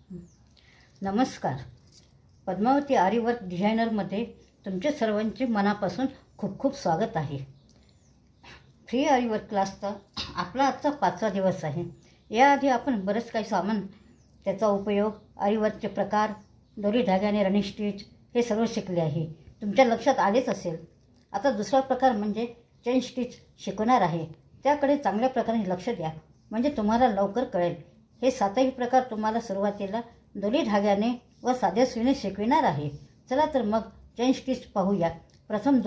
नमस्कार. पद्मावती आरीवर्क डिझायनरमध्ये तुमचे सर्वांचे मनापासून खूप खूप स्वागत आहे. फ्री आरीवर्क क्लासचा आपला आजचा 5वा दिवस आहे. याआधी आपण बरेच काही सामान, त्याचा उपयोग, आरीवर्कचे प्रकार, दोरी धाग्याने रनिंग स्टिच हे सर्व शिकले आहे. तुमच्या लक्षात आलेच असेल. आता दुसरा प्रकार म्हणजे चेन स्टिच शिकवणार आहे. त्याकडे चांगल्या प्रकारे लक्ष द्या, म्हणजे तुम्हाला लवकर कळेल. हे 7ही प्रकार तुम्हाला सुरुवातीला दोरी धाग्याने व साध्या सुईने शिकविणार आहे. चला तर मग चेन स्टिच पाहूया. प्रथम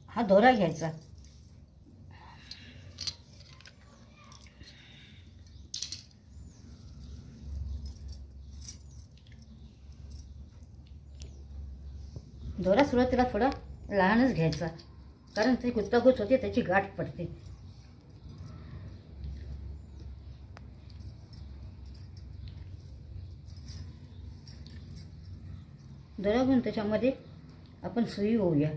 हा दोरा घ्यायचा. दोरा सुरुवातीला थोडा लहानच घ्यायचा, कारण ती गुंतागुंत होते, त्याची गाठ पडते. दोरा घेऊन त्याच्यामध्ये आपण सुई ओवूया.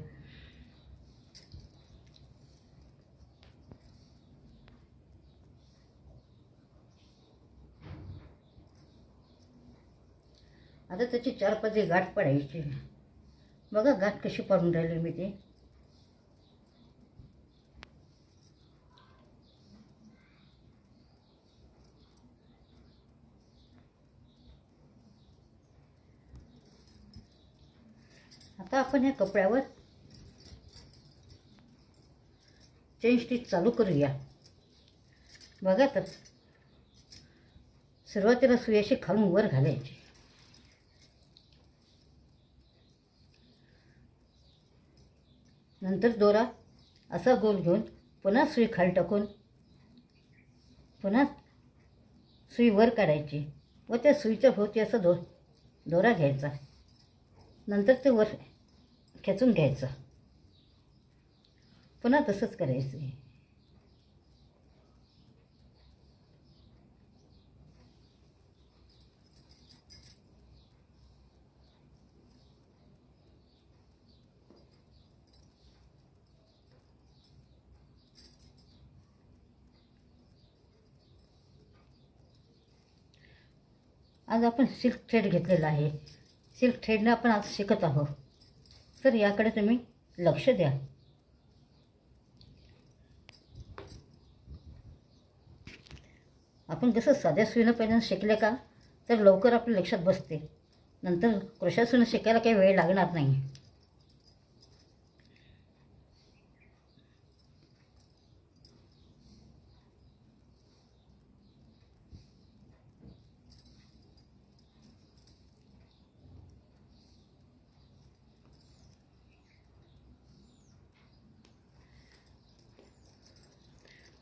आता त्याची 4 पदरी गाठ पडायची. बघा गाठ कशी पाडून राहिली मी ते. आता आपण या कपड्यावर चेन स्टिच चालू करूया. बघा तर सुरुवातीला सुई अशी खालून वर घालायची. नंतर दोरा असा गोल घेऊन पुन्हा सुई खाली टाकून पुन्हा सुई वर काढायची व त्या सुईच्या भोवती असा दोरा घ्यायचा. नंतर ते वर खेचून घ्यायचं. पुन्हा तसंच करायचं. आज आपण सिल्क थ्रेड घेतलेला आहे. सिल्क थ्रेडनं आपण आज शिकत आहोत, तर याकडे तुम्ही लक्ष द्या. आपण जसं साध्या सुईनं पहिल्यांदा शिकले का, तर लवकर आपल्या लक्षात बसते. नंतर क्रोशा सुईनं शिकायला काही वेळ लागणार नाही.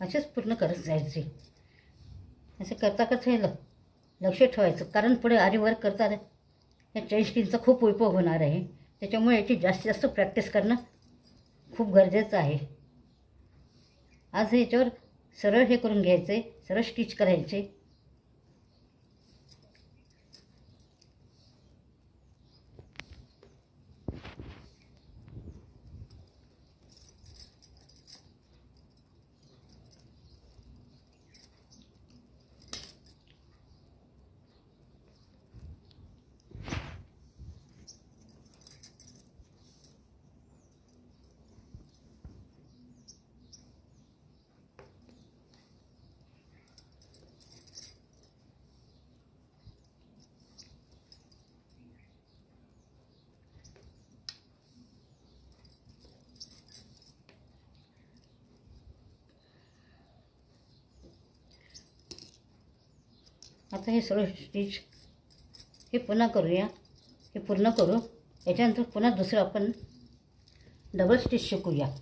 असेच पूर्ण करत जायचे. असं करता करता हे लक्ष ठेवायचं, कारण पुढे आरीवर्क करता या चेन स्टिचचा खूप उपयोग होणार आहे. त्याच्यामुळे याची जास्तीत जास्त प्रॅक्टिस करणं खूप गरजेचं आहे. आज याच्यावर सरळ हे करून घ्यायचे, सरळ स्टिच करायचे. आता हे सर्व स्टिच हे पुन्हा करूया. हे पूर्ण करू. याच्यानंतर पुन्हा दुसरं आपण डबल स्टिच शिकूया.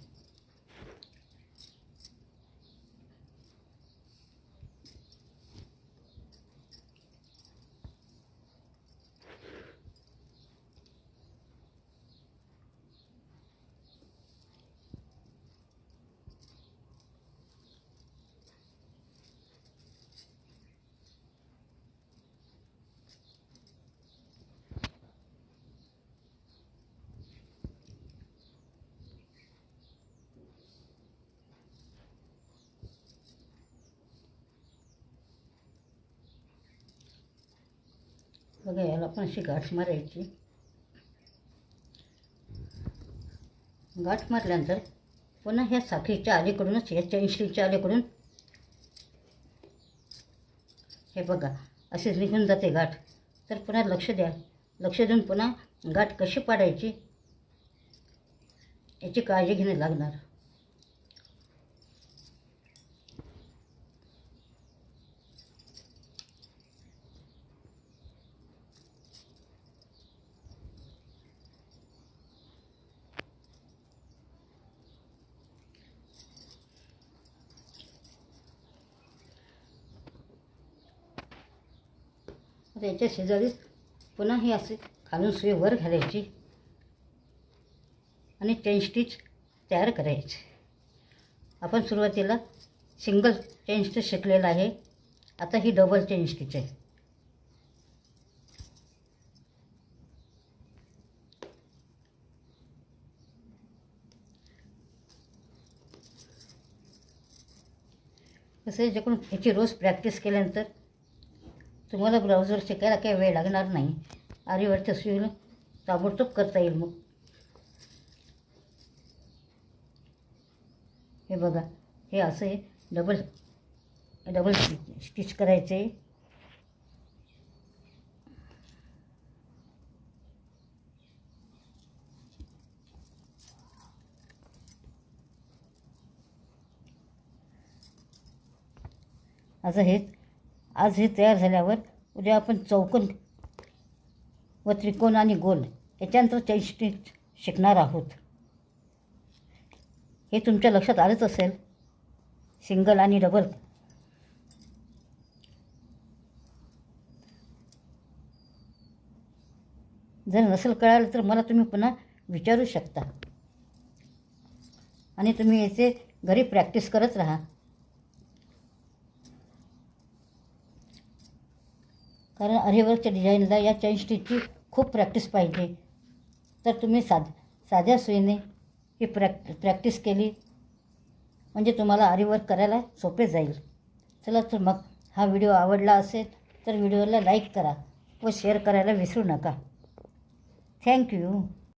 बघा, याला पण अशी गाठ मारायची. गाठ मारल्यानंतर पुन्हा ह्या साखळीच्या अलीकडूनच, या चेनस्टिकच्या अलीकडून हे बघा असे निघून जाते गाठ. तर पुन्हा लक्ष द्या, लक्ष देऊन पुन्हा गाठ कशी पाडायची याची काळजी घेणे लागणार. आता याच्या शेजारी पुन्हा ही असे खालून सुई वर घालायची आणि चेन स्टिच तयार करायचे. आपण सुरुवातीला सिंगल चेन स्टिच शिकलेला आहे, आता ही डबल चेन स्टिच आहे. कसं ज्याकडून याची रोज प्रॅक्टिस केल्यानंतर तुम्हाला ब्लाऊजवर शिकायला काही वेळ लागणार नाही. आरीवरच्या सुईला ताबडतोब करता येईल. मग हे बघा, हे असं आहे, डबल स्टिच करायचे. आज हे तयार झाल्यावर उद्या आपण चौकोन व त्रिकोण आणि गोल याच्यानंतर चेन स्टिच शिकणार आहोत. हे तुमच्या लक्षात आलंच असेल, सिंगल आणि डबल. जर नसेल कळालं तर मला तुम्ही पुन्हा विचारू शकता आणि तुम्ही याचे घरी प्रॅक्टिस करत राहा. कारण आरीवर्कच्या डिझाईनला या चेन स्टिचची खूप प्रॅक्टिस पाहिजे. तर तुम्ही साध्या सुईने ही प्रॅक्टिस केली म्हणजे तुम्हाला आरीवर्क करायला सोपे जाईल. चला, तर मग हा व्हिडिओ आवडला असेल तर व्हिडिओला लाईक करा व शेअर करायला विसरू नका. थँक्यू.